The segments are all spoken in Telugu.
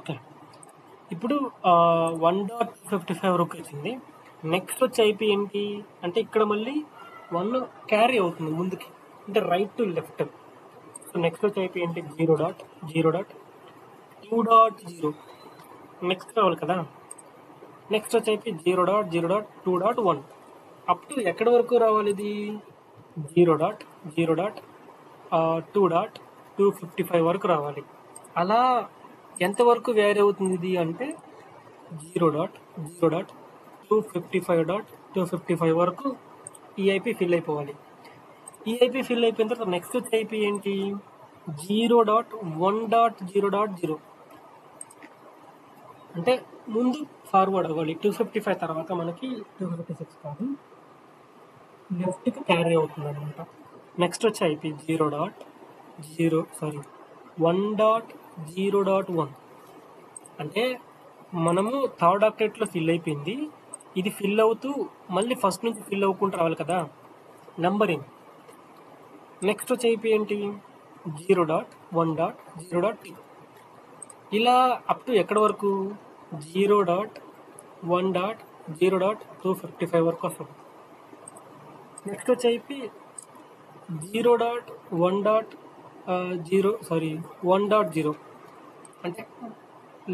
ఓకే. ఇప్పుడు 1.55 వరకు వచ్చింది. నెక్స్ట్ వచ్చి ఐపీ ఏంటి అంటే ఇక్కడ మళ్ళీ 1 క్యారీ అవుతుంది ముందుకి, అంటే right to left. So next వచ్చి ఐపీ ఏంటి 0.0.2.0 నెక్స్ట్ రావాలి కదా. నెక్స్ట్ వచ్చి ఐపీ 0.0.2.1 అప్ టు ఎక్కడి వరకు రావాలి ఇది 0.0.2.255 వరకు రావాలి. అలా ఎంతవరకు వేరీ అవుతుంది ఇది అంటే 0.0.255.255 వరకు ఈఐపీ ఫిల్ అయిపోవాలి. ఈఐపీ ఫిల్ అయిపోయిన తర్వాత నెక్స్ట్ వచ్చే ఐపీ ఏంటి 0.1.0.0 అంటే ముందు ఫార్వర్డ్ అవ్వాలి. 255 తర్వాత మనకి 256 కాదు, లెఫ్ట్కి క్యారీ అవుతుంది అనమాట. నెక్స్ట్ వచ్చే ఐపీ 1.0.1 అంటే మనము థర్డ్ ఆక్టెట్లో ఫిల్ అయిపోయింది, ఇది ఫిల్ అవుతూ మళ్ళీ ఫస్ట్ నుంచి ఫిల్ అవ్వకుండా రావాలి కదా నంబరింగ్. నెక్స్ట్ వచ్చే ఐపీ ఏంటి 0.1.0.2 ఇలా అప్ టు ఎక్కడ వరకు 0.1.0.255 వరకు వస్తుంది. నెక్స్ట్ వచ్చే ఐపీ 1.0 అంటే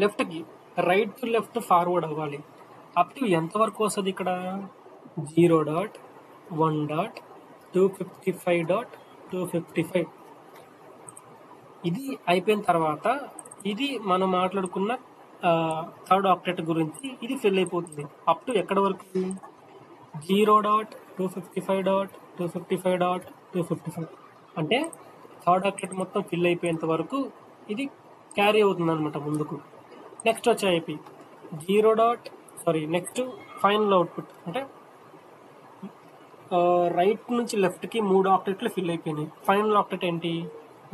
లెఫ్ట్కి రైట్ టు లెఫ్ట్ ఫార్వర్డ్ అవ్వాలి. అప్ టు ఎంతవరకు వస్తుంది ఇక్కడ 0.1.255.255. ఇది అయిపోయిన తర్వాత ఇది మనం మాట్లాడుకున్న థర్డ్ ఆక్టెట్ గురించి ఇది ఫిల్ అయిపోతుంది. అప్ టు ఎక్కడ వరకు 0.255.255.255 అంటే థర్డ్ ఆక్టెట్ మొత్తం ఫిల్ అయిపోయేంత వరకు ఇది క్యారీ అవుతుంది అనమాట ముందుకు. నెక్స్ట్ వచ్చే ఐపీ నెక్స్ట్ ఫైనల్ అవుట్పుట్ అంటే రైట్ నుంచి లెఫ్ట్కి 3 ఆక్టెట్లు ఫిల్ అయిపోయినాయి. ఫైనల్ ఆక్టెట్ ఏంటి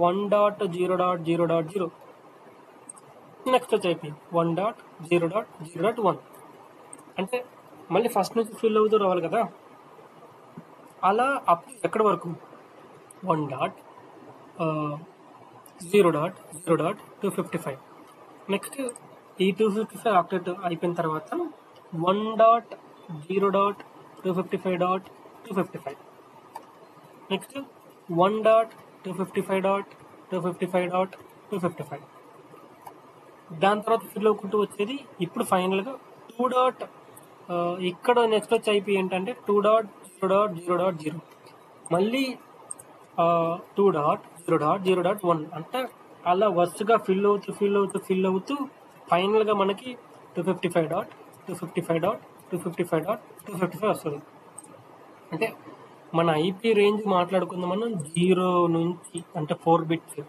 1.0.0.0. నెక్స్ట్ వచ్చే ఐపీ 1.0.0.1 అంటే మళ్ళీ ఫస్ట్ నుంచి ఫిల్ అవుతూ రావాలి కదా. అలా అప్ ఎక్కడి వరకు 1.0.0.255. నెక్స్ట్ ఈ 255 ఆక్టెట్ అయిపోయిన తర్వాత 1.0.255.255. నెక్స్ట్ 1.255.255.255. దాని తర్వాత ఫిల్ అవుకుంటూ వచ్చేది ఇప్పుడు ఫైనల్గా 2. ఇక్కడ నెక్స్ట్ వచ్చే ఐపీ ఏంటంటే 2.0.0.0 మళ్ళీ 2.0.0.1 అంటే అలా వరుసగా ఫిల్ అవుతూ ఫైనల్గా మనకి 255.255.255.255 వస్తుంది. అంటే మన ఐపీ రేంజ్ మాట్లాడుకుందాం మనం 0 నుంచి అంటే 4 బిట్స్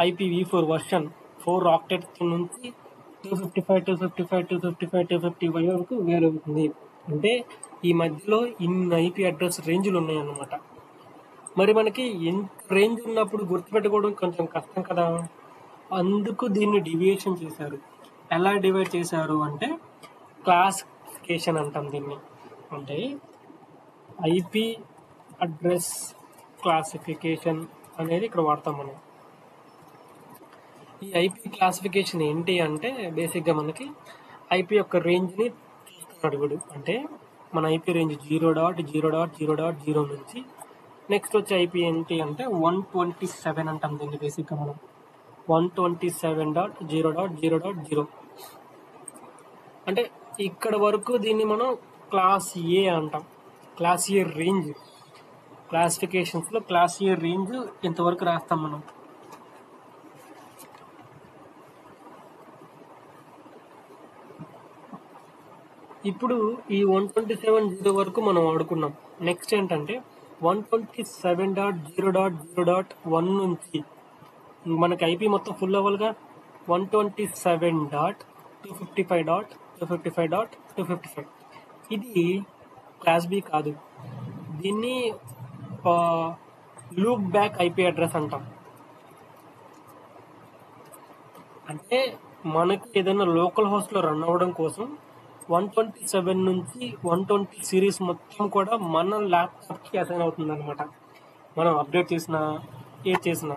IPv4 వర్షన్ 4 ఆక్టెట్స్ నుంచి 255 వరకు వేరు అవుతుంది. అంటే ఈ మధ్యలో ఇన్ని ఐపీ అడ్రస్ రేంజ్లు ఉన్నాయన్నమాట. మరి మనకి ఎంత రేంజ్ ఉన్నప్పుడు గుర్తుపెట్టుకోవడం కొంచెం కష్టం కదా. అందుకు దీన్ని డివియేషన్ చేశారు. ఎలా డివైడ్ చేశారు అంటే క్లాసిఫికేషన్ అంటాం దీన్ని. అంటే ఐపీ అడ్రస్ క్లాసిఫికేషన్ అనేది ఇక్కడ వాడతాం మనం. ఈ ఐపీ క్లాసిఫికేషన్ ఏంటి అంటే బేసిక్గా మనకి ఐపీ యొక్క రేంజ్ని చూస్తున్నాడు వీడు. అంటే మన ఐపీ రేంజ్ 0.0.0.0 నుంచి నెక్స్ట్ వచ్చే ఐపీ ఏంటి అంటే 127 అంటాం దీన్ని బేసిక్గా మనం 127.0.0.0. అంటే ఇక్కడ వరకు దీన్ని మనం క్లాస్ ఏ అంటాం. క్లాస్ ఏ రేంజ్ క్లాసిఫికేషన్స్లో క్లాస్ ఏ రేంజ్ ఇంతవరకు రాస్తాం మనం. ఇప్పుడు ఈ 127.0 వరకు మనం వాడుకున్నాం. నెక్స్ట్ ఏంటంటే 127.0.0.1 నుంచి మనకి ఐపీ మొత్తం ఫుల్ అవ్వాలిగా 127.255.255.255. ఇది క్లాస్ బి కాదు, దీన్ని లూప్ బ్యాక్ ఐపీ అడ్రస్ అంటాం. అంటే మనకి ఏదైనా లోకల్ హోస్ట్లో రన్ అవ్వడం కోసం 127 నుంచి 120 సిరీస్ మొత్తం కూడా మన ల్యాప్టాప్కి అసైన్ అవుతుంది అనమాట. మనం అప్డేట్ చేసినా ఏది చేసినా